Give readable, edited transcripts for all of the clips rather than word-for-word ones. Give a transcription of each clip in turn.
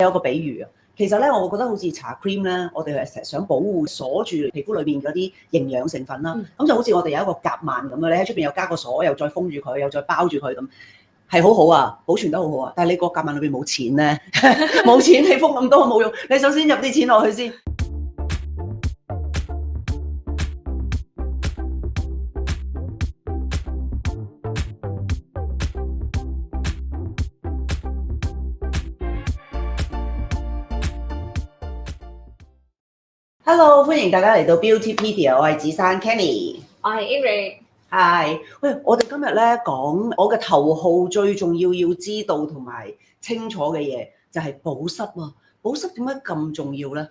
有個比喻啊，其實咧，我覺得好似搽 cream 咧，我哋係成日想保護鎖住皮膚裏邊嗰啲營養成分啦。咁就好似我哋有一個夾萬咁嘅，你喺出邊又加個鎖，又再封住佢，又再包住佢咁，係好好啊，保存得好好啊。但係你個夾萬裏邊冇錢咧，冇錢你封咁多冇用。你首先入啲錢落去先。Hello， 歡迎大家嚟到 Beautypedia， 我係子珊 Kenny， 我係 Eric。係，喂，我哋今日咧講我嘅頭號最重要要知道同埋清楚嘅嘢，就係保濕啊！保濕點解咁重要咧？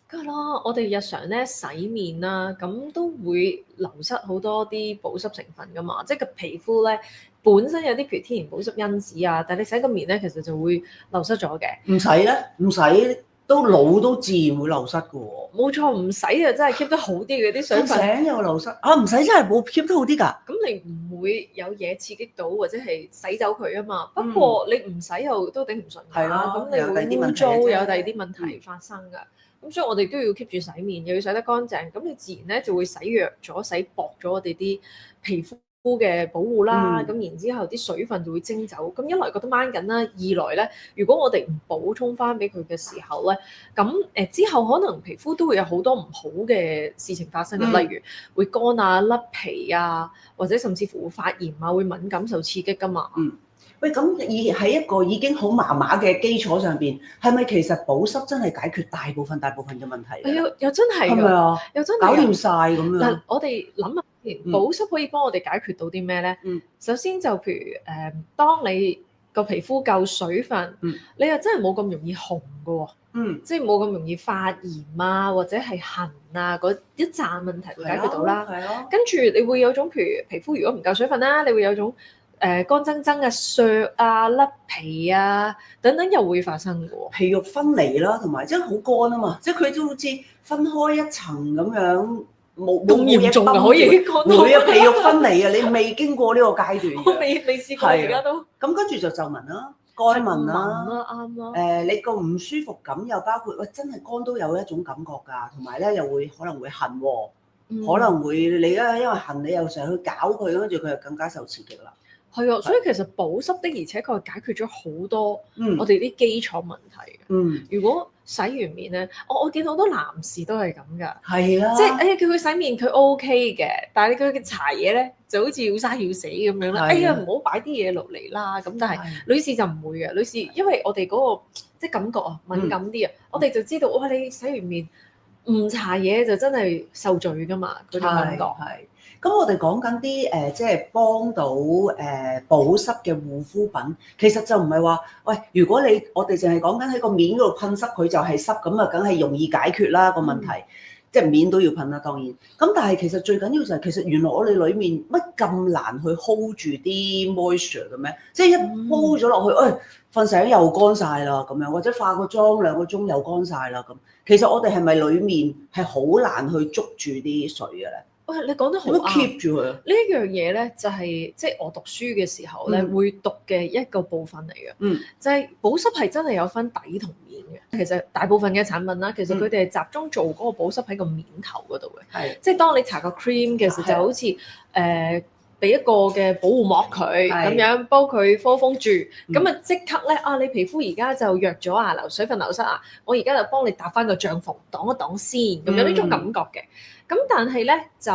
梗係啦，我哋日常咧洗面啦，咁都會流失好多啲保濕成分噶嘛，即係個皮膚咧本身有啲譬如天然保濕因子啊，但係你洗個面咧，其實就會流失咗嘅。唔使咧，唔使。都老都自然會流失嘅喎。冇錯，唔使就真係 keep 得好啲嘅啲水分。醒又流失啊！唔使真係冇 keep 得好啲㗎。咁你唔會有嘢刺激到或者係洗走佢啊嘛。不過你唔洗又都頂唔順㗎。咁你會污糟，有第二啲問題發生㗎。咁所以我哋都要 keep 住洗面，又要洗得乾淨。咁你自然咧就會洗弱咗、洗薄咗我哋啲皮膚嘅保護啦，咁然之後啲水分就會蒸走，咁一來覺得掹緊啦，二來咧，如果我哋唔補充翻俾佢嘅時候咧，咁之後可能皮膚都會有好多唔好嘅事情發生嘅，例如會乾啊、甩皮啊，或者甚至乎會發炎啊，會敏感受刺激噶嘛。喂，咁喺一個已經好麻麻嘅基礎上邊，係咪其實保濕真係解決大部分嘅問題？又真係㗎，係咪啊？又真係搞掂晒咁樣。嗱，我哋諗下先，保濕可以幫我哋解決到啲咩咧？首先就譬如當你個皮膚夠水分，你又真係冇咁容易紅㗎喎。即係冇咁容易發炎啊，或者係痕啊，嗰一紮問題會解決到啦。跟住你會有種譬如皮膚如果唔夠水分啦，你會有種乾爭爭嘅削啊、甩皮啊等等又會發生嘅喎。皮肉分離啦，同埋即係好乾啊嘛，即係佢都好似分開一層咁樣，冇嚴重可以乾到。會啊，皮肉分離啊，你未經過呢個階段。我未試過，而家都。咁跟住就皺紋啦、乾紋啦，啱啦。你個唔舒服感又包括，喂，真係乾都有一種感覺㗎，同埋咧又會可能會痕喎，可能會你咧因為痕你又成日去搞佢，跟住佢就更加受刺激啦。係啊，所以其實保濕的而且確係解決咗好多我哋啲基礎問題嘅。如果洗完面咧，我見到好多男士都係咁㗎。係啦，即係叫佢洗面佢 OK 嘅，但係你叫佢搽嘢咧，就好似要生要死咁樣啦。唔好擺啲嘢落嚟啦。咁但係女士就唔會嘅，女士因為我哋嗰個即係感覺啊敏感啲啊，我哋就知道哇，你洗完面唔搽嘢就真係受罪㗎嘛，嗰種感覺。咁我哋講緊啲即係幫到保濕嘅護膚品，其實就唔係話，喂，如果我哋淨係講緊喺個面嗰度噴濕佢就係濕，咁啊梗係容易解決啦個問題，即係面都要噴啦當然。咁但係其實最緊要就係，其實原來我哋裡面乜咁難去 hold 住啲 moisture 嘅咩？即係一 hold 咗落去，瞓醒又乾晒啦咁樣，或者化個妝2個鐘又乾晒啦咁。其實我哋係咪裡面係好難去捉住啲水嘅咧？喂，你講得好啱。keep 住佢呢一樣嘢咧，就係即係我讀書嘅時候咧，會讀嘅一個部分嚟嘅。就係保濕係真係有分底同面嘅。其實大部分嘅產品啦，其實佢哋係集中做嗰個保濕喺個面頭嗰度嘅。即係當你搽個 cream 嘅時候，就好似俾一個嘅保護膜佢咁樣幫佢科封住，咁啊即刻咧你皮膚而家就弱咗啊，水分流失啊，我而家就幫你搭翻個帳篷擋一擋先，咁有呢種感覺嘅。咁但係咧就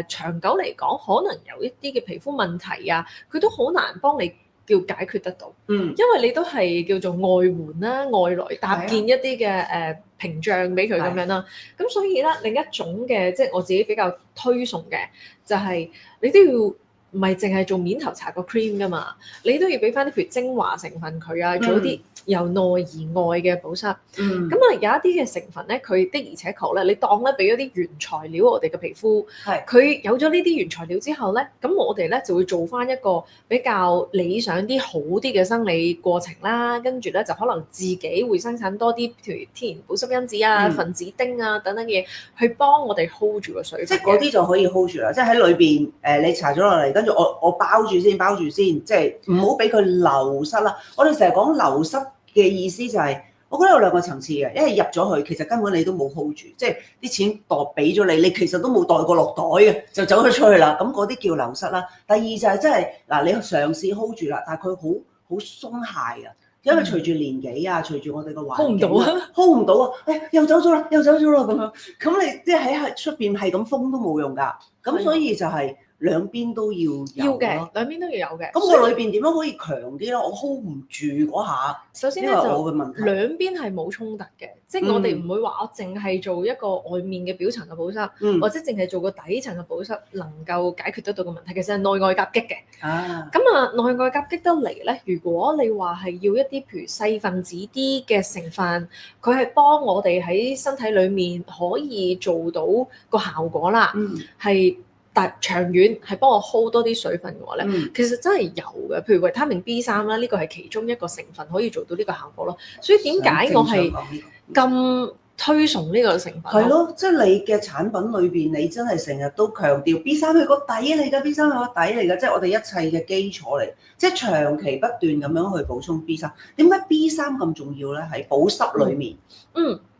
長久嚟講，可能有一啲嘅皮膚問題啊，佢都好難幫你叫解決得到。因為你都係叫做外援啦，外來搭建一啲嘅屏障俾佢咁樣啦。咁所以咧另一種嘅即係我自己比較推崇嘅，就係你都要。唔係淨係做面頭搽個 cream 噶嘛，你都要俾翻啲譬如精華成分佢啊，做一啲由內而外嘅保濕。咁有一啲嘅成分咧，佢的而且確咧，你當咧俾咗啲原材料我哋嘅皮膚，佢有咗呢啲原材料之後咧，咁我哋咧就會做翻一個比較理想啲、好啲嘅生理過程啦。跟住咧就可能自己會生產多啲譬如天然保濕因子啊、分子丁啊等等嘢，去幫我哋 hold 住個水分。即係嗰啲就可以 hold 住啦，即係喺裏邊你搽咗落嚟。跟住我包住先，即係唔好俾佢流失啦。我哋成日講流失嘅意思就係我覺得有兩個層次嘅，因為入咗去其實根本你都冇 hold 住，即係啲錢袋俾咗你，你其實都冇袋過落袋嘅，就走咗出去啦。咁嗰啲叫流失啦。第二就係真係嗱，你嘗試 hold 住啦，但係佢好鬆懈啊，因為隨住年紀啊，隨住我哋個環境 hold 唔到啊，又走咗啦，又走咗啦咁樣。咁你即係喺出邊係咁封都冇用㗎。咁所以就係兩邊都要有嘅，兩邊都要有嘅。咁我裏邊點樣可以強啲咧？我 hold 唔住嗰下。首先咧就兩邊係冇衝突嘅，即係我哋唔會話我淨係做一個外面嘅表層嘅保濕，或者淨係做個底層嘅保濕能夠解決得到個問題。其實係內外夾擊嘅。咁內外夾擊得嚟咧，如果你話係要一啲譬如細分子啲嘅成分，佢係幫我哋喺身體裡面可以做到個效果啦，係。但長遠係幫我 hold 多啲水分嘅話咧，其實真係有嘅。譬如維他命 B3啦，呢個係其中一個成分可以做到呢個效果咯。所以點解我係咁推崇呢個成分？係咯，即係你嘅產品裏邊，你真係成日都強調 B3係個底嚟㗎，B3係個底嚟㗎，即係我哋一切嘅基礎嚟，即係長期不斷咁樣去補充 B3。點解 B3咁重要咧？喺保濕裏面，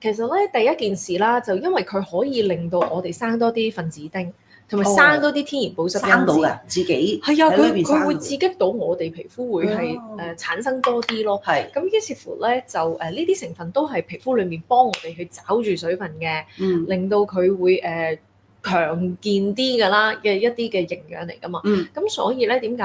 其實咧第一件事啦，就因為佢可以令到我哋生多啲分子丁。同埋生多啲天然保濕因子嘅，自己係啊，佢會刺激到我哋皮膚會係產生多啲咯。咁於是乎咧，就呢啲成分都係皮膚裡面幫我哋去找住水分嘅，令到佢會強健啲㗎啦嘅一啲嘅營養嚟㗎嘛。咁所以咧點解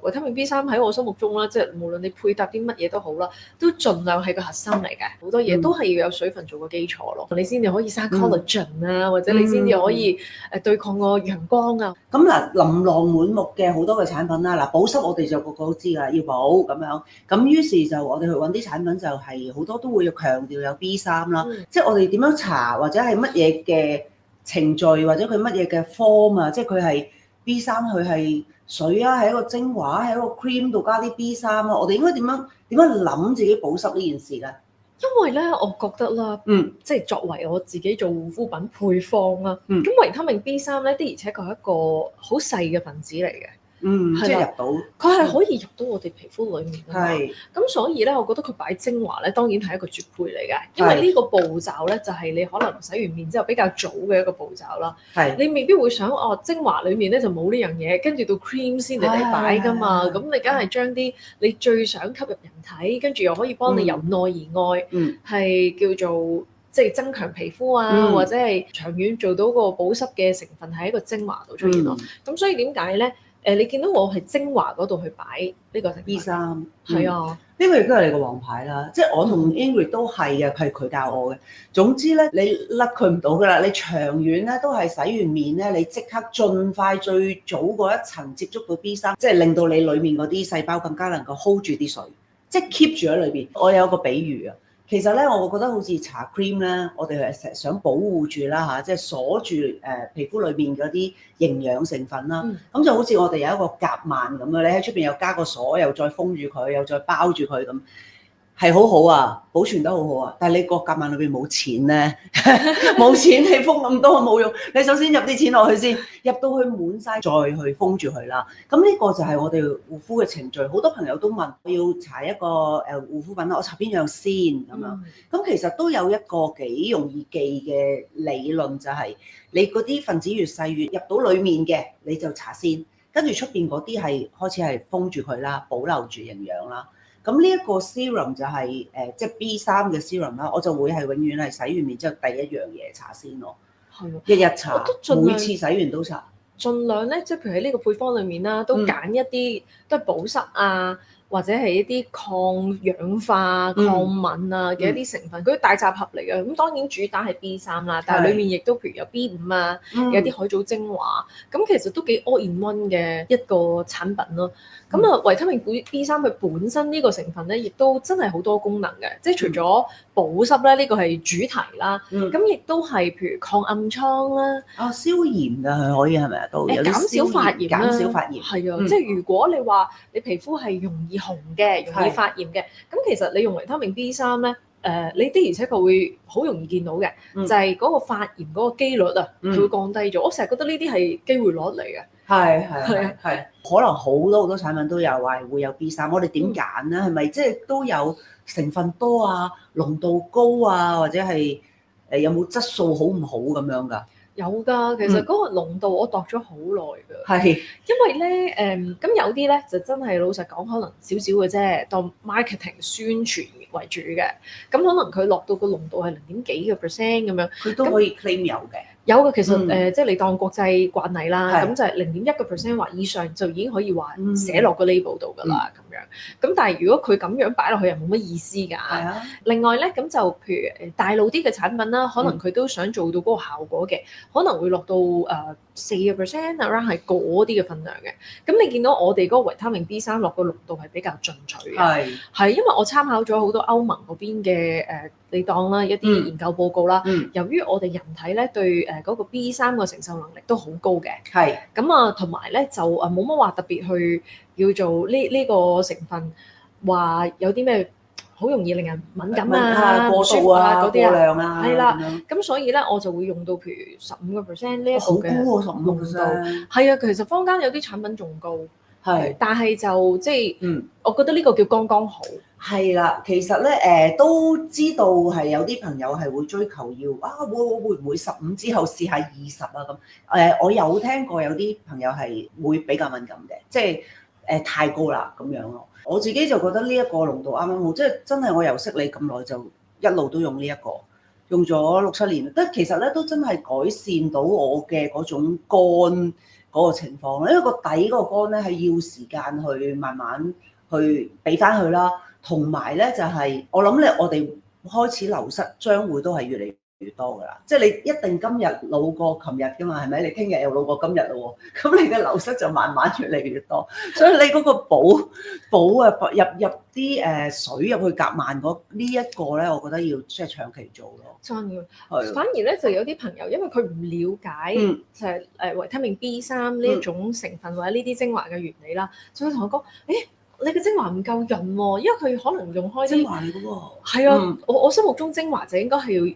維他命 B3喺我心目中啦，即係無論你配搭啲乜嘢都好啦，都盡量係個核心嚟嘅。好多嘢都係要有水分做個基礎咯，你先至可以生 collagen 啊，或者你先至可以對抗個陽光啊。咁嗱，琳琅滿目嘅好多嘅產品啦，嗱保濕我哋就個個都知㗎，要補咁樣。咁於是就我哋去揾啲產品就係好多都會要強調有 B3啦，即係我哋點樣搽或者係乜嘢嘅程序或者佢乜嘢嘅 form 啊，即係佢係 B3，佢係水啊，係一個精華，喺一個 cream 度加啲 B3啊，我哋應該點樣諗自己保濕呢件事咧？因為咧，我覺得啦，即係作為我自己做護膚品配方啦，咁維他命 B3咧的而且確係一個好細嘅分子嚟嘅。即係入到，佢係可以入到我哋皮膚裡面㗎嘛。咁所以咧，我覺得佢擺精華咧，當然係一個絕配嚟嘅。因為呢個步驟咧，就係你可能洗完面之後比較早嘅一個步驟啦。你未必會想精華裡面咧就冇呢樣嘢，跟住到 cream 先嚟擺㗎嘛。咁你梗係將啲你最想吸入人體，跟住又可以幫你由內而外，係叫做即係增強皮膚啊，或者係長遠做到個保濕嘅成分喺一個精華度出現咯。咁所以點解咧？你見到我係精華嗰度去擺呢個 B3，係啊，呢個亦都係你個王牌啦。即係我同 Ingrid 都係嘅，係佢教我嘅。總之咧，你甩佢唔到㗎啦。你長遠咧都係洗完面咧，你即刻盡快最早嗰一層接觸到 B3，即係令到你裡面嗰啲細胞更加能夠 hold 住啲水，即係 keep 住喺裏邊。我有個比喻啊。其實咧，我覺得好似搽 cream 咧，我哋係成日想保護住啦嚇，即係鎖住皮膚裏邊嗰啲營養成分啦。咁就好似我哋有一個夾萬咁樣，你喺出邊又加個鎖，又再封住佢，又再包住佢咁，係好好啊，保存得好好啊。但係你個夾萬裏邊冇錢咧，冇錢你封咁多冇用。你首先入啲錢落去先，入到去滿晒，再去封住佢啦。咁呢個就係我哋護膚嘅程序。好多朋友都問，我要搽一個護膚品啦，我搽邊樣先咁樣？咁其實都有一個幾容易記嘅理論，就係你嗰啲分子越細越入到裡面嘅，你就搽先，跟住出邊嗰啲係開始係封住佢啦，保留住營養啦。咁呢一個 serum 就係即係 B3嘅 serum 啦，我就會係永遠係洗完面之後第一樣嘢搽先咯，日日搽，每次洗完都搽。盡量咧，即係譬如喺呢個配方裡面啦，都揀一啲都係保濕啊，或者係一啲抗氧化、抗敏啊嘅一啲成分，佢大集合嚟嘅。咁當然主打係 B3啦，但係裡面亦都譬如有 B5啊，有啲海藻精華，咁其實都幾 all in one 嘅一個產品咯。咁維他命 B3 佢本身呢個成分咧，亦都真係好多功能嘅，即係除咗保濕咧，呢個係主題啦。咁亦都係譬如抗暗瘡啦，消炎㗎，佢可以係咪啊？都有啲減少發炎啦，減少發炎係啊。即係如果你話你皮膚係容易紅嘅，容易發炎嘅，咁其實你用維他命 B3咧，你的而且確會好容易見到嘅，就係嗰個發炎嗰個機率啊，佢會降低咗。我成日覺得呢啲係機會率嚟嘅。係，可能好多產品都有話會有 B3，我哋點揀咧？係咪即係都有成分多啊、濃度高啊，或者係有冇質素好唔好咁樣㗎？有㗎，其實嗰個濃度我度咗好耐㗎。係，因為咧咁有啲咧就真係老實講，可能少少嘅啫，當 marketing 宣傳為主嘅。咁可能佢落到個濃度係0.幾個 percent 咁樣，佢都可以 claim 有嘅。有嘅，其實即係你當國際慣例啦，咁係就係0.1% 或以上就已經可以話寫落個 label 度㗎啦，咁樣。咁但係如果佢咁樣擺落去又冇乜意思㗎。係啊，另外咧，咁就譬如大路啲嘅產品啦，可能佢都想做到嗰個效果嘅，可能會落到4% around 係嗰啲嘅分量嘅。咁你見到我哋嗰個維他命 B3 落個濃度係比較進取嘅，係因為我參考咗好多歐盟嗰邊嘅你當啦一啲研究報告啦。由於我哋人體咧對嗰個 B3個承受能力都好高嘅，係咁啊同埋咧就冇乜話特別去叫做呢個成分話有啲咩好容易令人敏感啊、過度啊、嗰啲過量啊，係啦。咁所以咧我就會用到譬如15%呢一個嘅濃度。係啊，其實坊間有啲產品仲高，係，但係就即係我覺得呢個叫剛剛好。係啦，其實咧都知道係有啲朋友係會追求要會唔會15之後試下20啊咁？我有聽過有啲朋友係會比較敏感嘅，即係太高啦咁樣咯。我自己就覺得呢一個濃度啱啱好，即係真係我由識你咁耐就一路都用呢一個，用咗6-7年，其實咧都真係改善到我嘅嗰種乾嗰個情況啦。因為個底嗰個乾咧係要時間去慢慢去俾翻佢啦。同埋咧就係我諗咧，我哋開始流失將會都係越嚟越多㗎啦。即係你一定今日老過琴日㗎嘛，係咪？你聽日又老過今日咯喎，咁你嘅流失就慢慢越嚟越多。所以你嗰個補入啲水入去夾萬嗰呢一個咧，我覺得要即係長期做咯。真嘅，反而咧就有啲朋友因為佢唔了解就係維他命 B3呢一種成分或者呢啲精華嘅原理啦，就會同我講你嘅精華唔夠潤喎，因為佢可能用開啲精華嚟嘅喎。係啊，我心目中精華就應該係要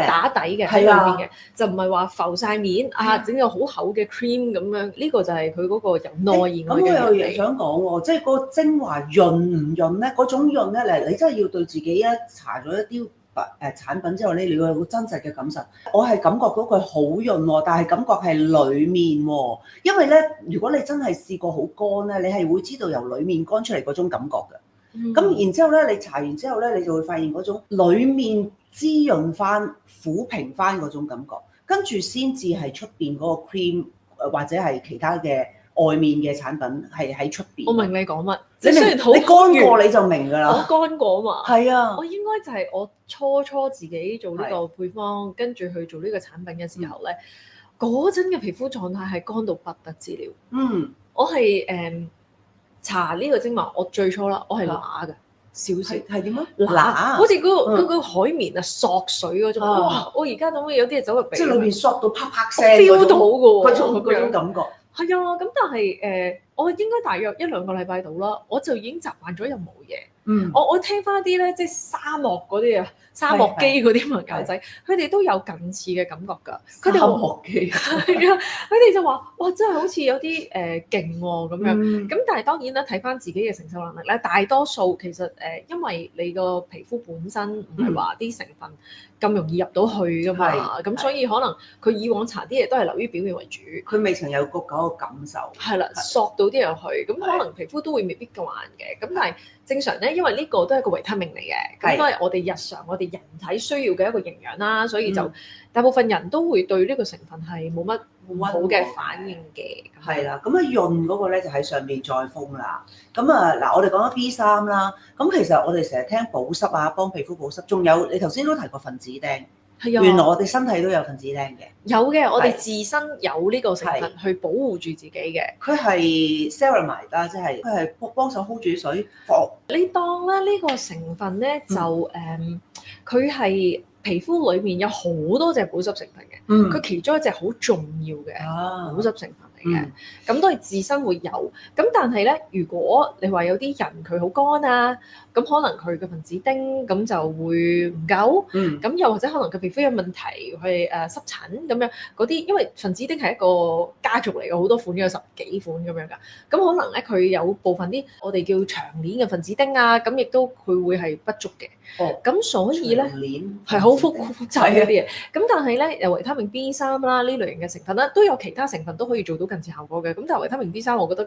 打底嘅喺裏邊嘅，就唔係話浮晒面整個好厚嘅 cream 咁樣。呢個就係佢嗰個由內而外嘅。咁我又想講喎，即係個精華潤唔潤咧？嗰種潤咧，你真係要對自己搽咗一啲產品之後咧，你要有真實嘅感受。我係感覺到佢好潤喎，但係感覺係裡面喎。因為咧，如果你真係試過好乾咧，你係會知道由裡面乾出嚟嗰種感覺嘅。咁然之後咧，你搽完之後咧，你就會發現嗰種裡面滋潤翻、撫平翻嗰種感覺，跟住先至係出邊嗰個 cream 或者係其他嘅外面嘅產品係喺出邊。我明你講乜？你雖然好乾過你就明㗎啦。我乾過嘛。係啊。我應該就係我初自己做呢個配方，跟住去做呢個產品嘅時候咧，嗰陣嘅皮膚狀態係乾到不得之了。我係搽呢個精華，我最初啦，我係乸嘅。少少係點啊？乸，好似嗰個海綿啊，索水嗰種。哇！我而家諗起有啲嘢走入鼻，即係裏邊索到啪啪聲，feel 到嘅喎，嗰種感覺。係啊，咁但係我應該大約1-2個禮拜到啦，我就已經習慣咗又冇嘢。我聽翻啲咧，即係沙漠嗰啲沙漠肌嗰啲朋友仔，佢哋都有近似嘅感覺㗎。佢哋沙漠肌係啊，佢哋就話：哇，真係好似有啲勁喎咁樣。咁但係當然啦，睇翻自己嘅承受能力咧，大多數其實因為你個皮膚本身唔係話啲成分咁容易入到去㗎嘛，咁所以可能佢以往搽啲嘢都係流於表面為主，佢未曾有嗰個感受。係啦，索到啲嘢去，咁可能皮膚都會未必慣嘅。咁但係正常咧，因為呢個都係一個維他命嚟嘅，咁都係我哋日常我哋人體需要嘅一個營養啦，所以就大部分人都會對呢個成分係冇乜好嘅反應嘅。係啦，咁潤嗰個咧就喺上邊再封啦。咁嗱，我哋講咗 B3啦，咁其實我哋成日聽保濕啊，幫皮膚保濕，仲有你頭先都提過分子釘。原來我哋身體都有分子釘嘅。有嘅，我哋自身有呢個成分去保護住自己嘅。佢係 ceramide 啦，即係佢係幫手 hold 住水。你當咧呢個成分咧就佢係皮膚裡面有好多隻保濕成分嘅。佢其中一隻好重要嘅保濕成分嚟嘅，咁都係自身會有。咁但係咧，如果你話有啲人佢好乾啊，咁可能佢嘅分子丁咁就會唔夠，咁又或者可能佢皮膚有問題，去濕疹咁樣嗰啲，因為分子丁係一個家族嚟嘅，好多款有10幾款咁樣㗎。咁可能咧佢有部分啲我哋叫長鏈嘅分子丁啊，咁亦都佢會係不足嘅。咁所以咧係好複雜嗰啲嘢。咁但係咧，維他命 B3啦呢類型嘅成分啦，都有其他成分都可以做到近似效果嘅。咁但係維他命 B3，我覺得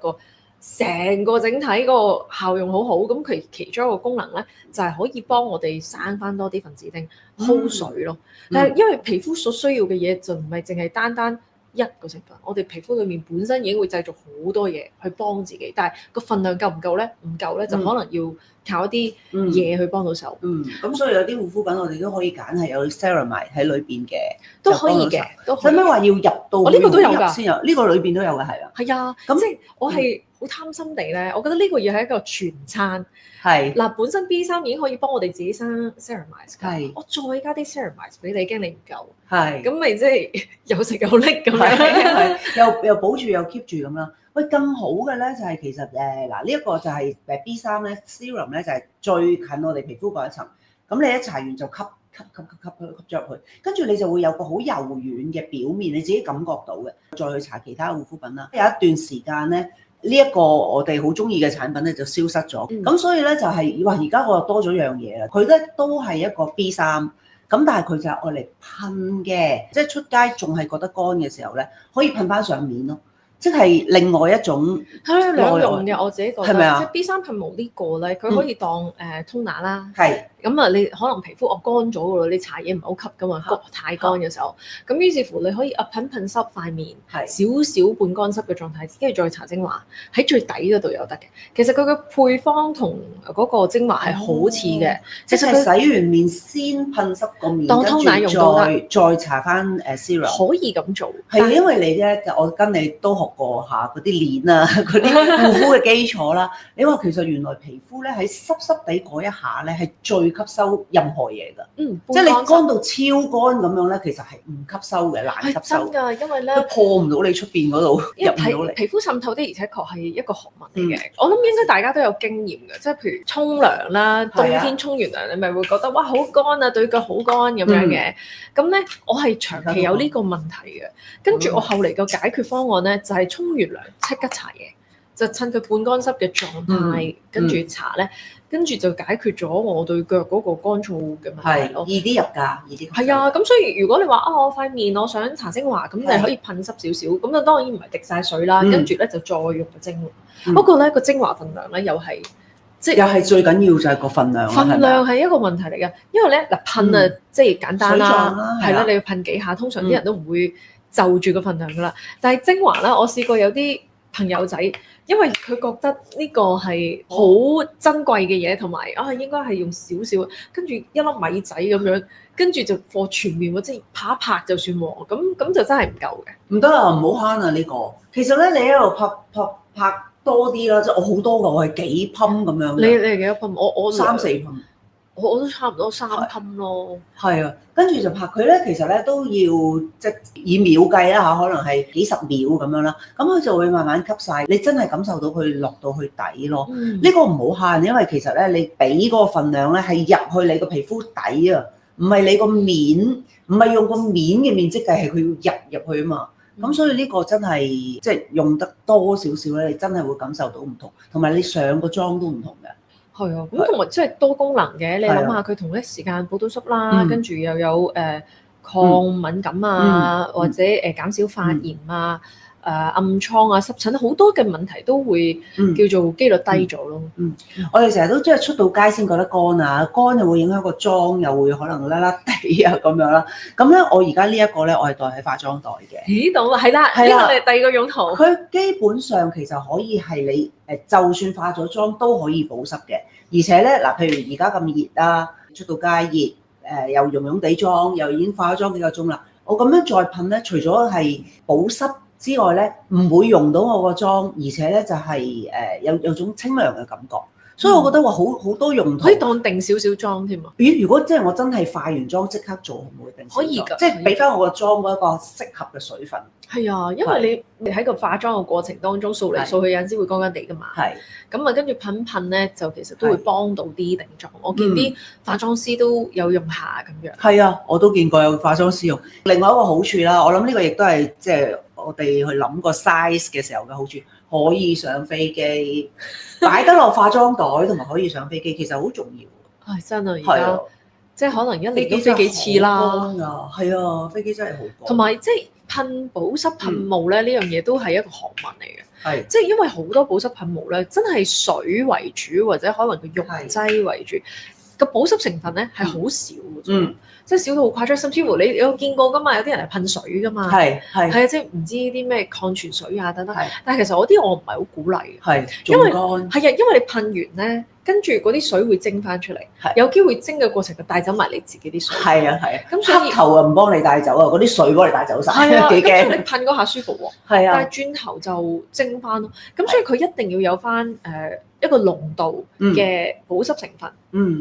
成個整體個效用好好。咁佢其中一個功能咧，就係可以幫我哋生翻多啲分子丁，hold水咯。但係因為皮膚所需要嘅嘢就唔係淨係單單一個成分，我哋皮膚裏面本身已經會製造好多嘢去幫自己，但係個份量夠唔夠咧？唔夠咧，就可能要靠一啲嘢去幫到手。咁所以有啲護膚品我哋都可以揀係有 ceramide 喺裏邊嘅，都可以嘅。使咩話要入到？我呢個都有㗎，先有呢個裏邊都有嘅，係啊。係啊，咁即係我係好貪心地咧，我覺得呢個要係一個全餐。係嗱，本身 B3已經可以幫我哋自己生 ceramide 㗎，我再加啲 ceramide 俾你，驚你唔夠。係，咁咪即係有食有拎咁樣，又保住又 keep 住咁啦。喂，更好嘅咧就係其實嗱呢一個就係B3咧 serum 咧就係最近我哋皮膚嗰一層。咁你一搽完就吸咗入去，跟住你就會有個好柔軟嘅表面，你自己感覺到嘅。再去搽其他護膚品啦，有一段時間咧。呢一個我哋好中意嘅產品咧就消失咗，咁所以咧就係哇而家我又多咗樣嘢啦，佢咧都係一個 B3，咁但係佢就係愛嚟噴嘅，即係出街仲係覺得乾嘅時候咧，可以噴翻上面咯，即係另外一種係兩用嘅，我自己覺得係咪啊？即係 B3 噴霧呢個咧，佢可以當toner啦，係。咁啊，你可能皮膚乾咗㗎咯，你搽嘢唔係好吸㗎嘛，太乾嘅時候，咁於是乎你可以噴濕塊面，少少半乾濕嘅狀態，跟住再搽精華喺最底嗰度有得嘅。其實佢嘅配方同嗰個精華係好似嘅，即係洗完面先噴濕個面，當 toner 用都得，再搽翻serum。可以咁做，係因為你咧，我跟你都學過下嗰啲鏈啊，嗰啲護膚嘅基礎啦。你話其實原來皮膚咧喺濕濕地嗰一下咧係最吸收任何嘢㗎，即係你乾到超乾咁樣咧，其實係唔吸收嘅，難吸收。係真㗎，因為咧破唔到你出邊嗰度入唔到嚟。皮膚滲透的而且確係一個學問嚟嘅。我諗應該大家都有經驗嘅，即係譬如沖涼啦，冬天沖完涼你咪會覺得哇好乾啊，對腳好乾咁樣嘅。咁咧我係長期有呢個問題嘅，跟住我後嚟個解決方案咧就係沖完涼即刻搽嘢，就趁佢半乾濕嘅狀態跟住搽咧。跟住就解決咗我對腳嗰個乾燥嘅問題咯，易啲入㗎，易啲。係啊，咁所以如果你話我塊面我想搽精華，咁你可以噴濕少少，咁就當然唔係滴晒水啦。跟住咧就再用個精華。不過咧個精華份量咧又係即係又係最緊要就係個份量。份量係一個問題嚟㗎，因為咧嗱噴啊即係簡單啦，係啦，你要噴幾下，通常啲人都唔會就住個份量㗎啦。但係精華咧，我試過有啲朋友仔。因為佢覺得呢個係好珍貴嘅嘢，同埋應該係用少少，跟住一粒米仔咁樣，跟住就放全面喎，即係拍一拍就算喎，咁就真係唔夠嘅。唔得啊，唔好慳啊呢個。其實咧，你喺度拍多啲啦，即係我好多㗎，我係幾噴咁樣。你係幾多噴？我3、4噴。我都差唔多3噴咯。係啊，跟住就拍佢咧，其實咧都要即係以秒計啦嚇，可能係幾十秒咁樣啦。咁佢就會慢慢吸晒，你真係感受到佢落到去底咯。呢個唔好慳，因為其實咧你俾嗰個份量咧係入去你個皮膚底啊，唔係你個面，唔係用個面嘅面積計，係佢要入去啊嘛。咁所以呢個真係即係用得多少少咧，你真係會感受到唔同，同埋你上個妝都唔同嘅。係啊，咁同埋即係多功能嘅，你諗下佢同一時間補到濕啦，跟住又有抗敏感啊，或者減少發炎啊、暗瘡啊、濕疹好多嘅問題都會叫做機率低咗咯。我哋成日都即係出到街先覺得乾啊，乾又會影響個妝，又會可能甩甩地啊咁樣啦。咁咧，我而家呢一個咧，我係袋喺化妝袋嘅。咦，到啦，係啦，呢個係第二個用途。佢基本上其實可以係你就算化咗妝都可以保濕嘅，而且咧嗱，譬如而家咁熱啦，出到街熱，又溶溶地妝，又已經化咗妝幾個鐘啦，我咁樣再噴咧，除咗係保濕之外咧，唔會溶到我個妝，而且咧就係有種清涼嘅感覺，所以我覺得話好多用途，可以當定少少妝添啊。咦？如果即係我真係化完妝即刻做，會唔會定少妝？可以㗎，即係俾翻我個妝嗰一個適合嘅水分。係啊，因為你喺個化妝嘅過程當中掃嚟掃去，有陣時會乾乾地㗎嘛。係。咁啊，跟住噴噴咧，就其實都會幫到啲定妝。我見啲化妝師都有用下咁樣。係啊，我都見過有化妝師用。另外一個好處啦，我諗呢個亦都係即係我哋去諗個 size 嘅時候嘅好處，可以上飛機，擺得落化妝袋，同埋可以上飛機，其實好重要。係真啊，而家即係可能一年都飛幾次啦。係啊，飛機真係好乾。同埋即係噴保濕噴霧咧，呢樣嘢都係一個學問嚟嘅。係，即係因為好多保濕噴霧咧，真係水為主，或者可能佢溶劑為主，個保濕成分咧係好少嘅啫。即係少到好誇張，甚至乎你有見過㗎嘛？有啲人係噴水㗎嘛。係啊，即係唔知啲咩礦泉水啊等等。但係其實我啲我唔係好鼓勵。因為係啊，因為你噴完咧，跟住嗰啲水會蒸翻出嚟，有機會蒸嘅過程就帶走埋你自己啲水。係啊。咁所以黑頭啊唔幫你帶走啊，嗰啲水幫你帶走晒。係啊，幾驚。咁你噴嗰下舒服喎。係啊。但係轉頭就蒸翻咯。咁所以佢一定要有翻一個濃度嘅保濕成分。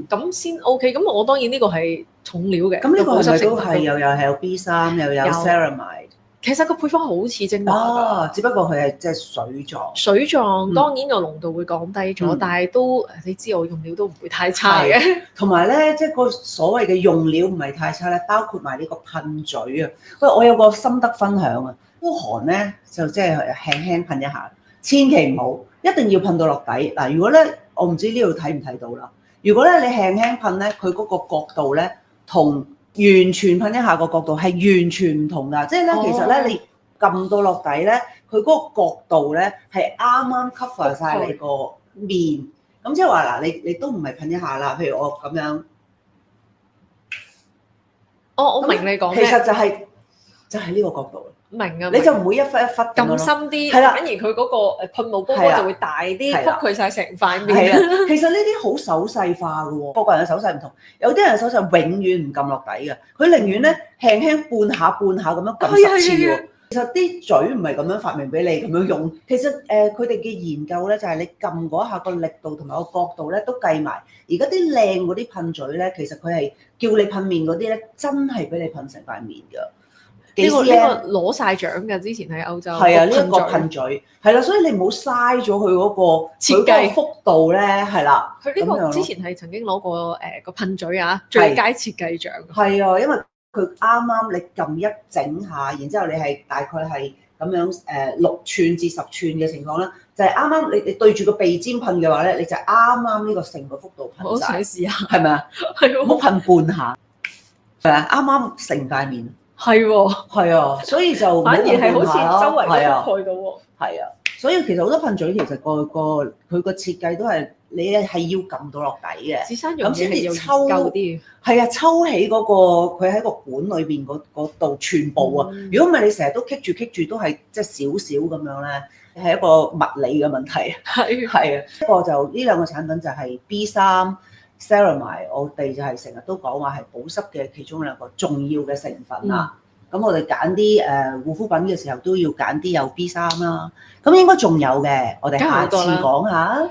咁先 OK。咁我當然呢個係重料嘅。咁呢個係咪都係又係 B3 又有 ceramide？其實個配方好似精華㗎，只不過佢係即係水狀。水狀當然個濃度會降低咗，但係都你知我用料都唔會太差嘅。同埋咧，即係個所謂嘅用料唔係太差咧，包括埋呢個噴嘴啊。喂，我有個心得分享啊，孤寒咧就即係輕輕噴一下，千祈唔好，一定要噴到落底。嗱，如果咧我唔知呢度睇唔睇到啦。如果咧你輕輕噴咧，佢嗰個角度咧同完全噴一下個角度係完全唔同㗎，即係咧其實咧你撳到落底咧，佢嗰個角度咧係啱啱 cover 晒你個面，咁即係話嗱，你都唔係噴一下啦，譬如我咁樣，我明你講咩，其實就係呢個角度。明啊，你就唔會一忽一忽咁深啲，係啦，反而佢嗰個噴霧波就會大啲，覆佢晒成塊面。係啊，其實呢啲好手勢化嘅喎，個個人嘅手勢唔同，有啲人手勢永遠唔撳落底嘅，佢寧願咧輕輕半下咁樣撳10次喎。其實啲嘴唔係咁樣發明俾你咁樣用，其實佢哋嘅研究咧就係你撳嗰下個力度同埋個角度咧都計埋。而家啲靚嗰啲噴嘴咧，其實佢係叫你噴面嗰啲咧，真係俾你噴成塊面㗎。呢個攞晒獎㗎，之前喺歐洲。係啊，呢一個噴嘴係啦，所以你唔好嘥咗佢嗰個設計幅度咧，係啦。佢呢個之前係曾經攞過個噴嘴啊最佳設計獎。係啊，因為佢啱啱你撳一整下，然之後你係大概係咁樣6寸至10寸嘅情況啦，就係啱啱你對住個鼻尖噴嘅話咧，你就啱啱呢個成個幅度噴晒。我想試下，係咪啊？係唔好噴半下，係啊，啱啱成塊面。係喎，係啊，所以就反而係好似周圍都覆蓋到喎。係啊，所以其實好多噴嘴其實佢個設計都係你係要撳到落底嘅，咁先至抽啲。係啊，抽起嗰個佢喺個管裏邊嗰度全部啊。如果唔係你成日都棘住都係即係少少咁樣咧，係一個物理嘅問題。係啊，不過就呢兩個產品就係 B3。ceramide 我哋就係成日都講話係保濕嘅其中兩個重要嘅成分啦。咁我哋揀啲護膚品嘅時候都要揀啲有 B3啦。咁應該仲有嘅，我哋下次講下。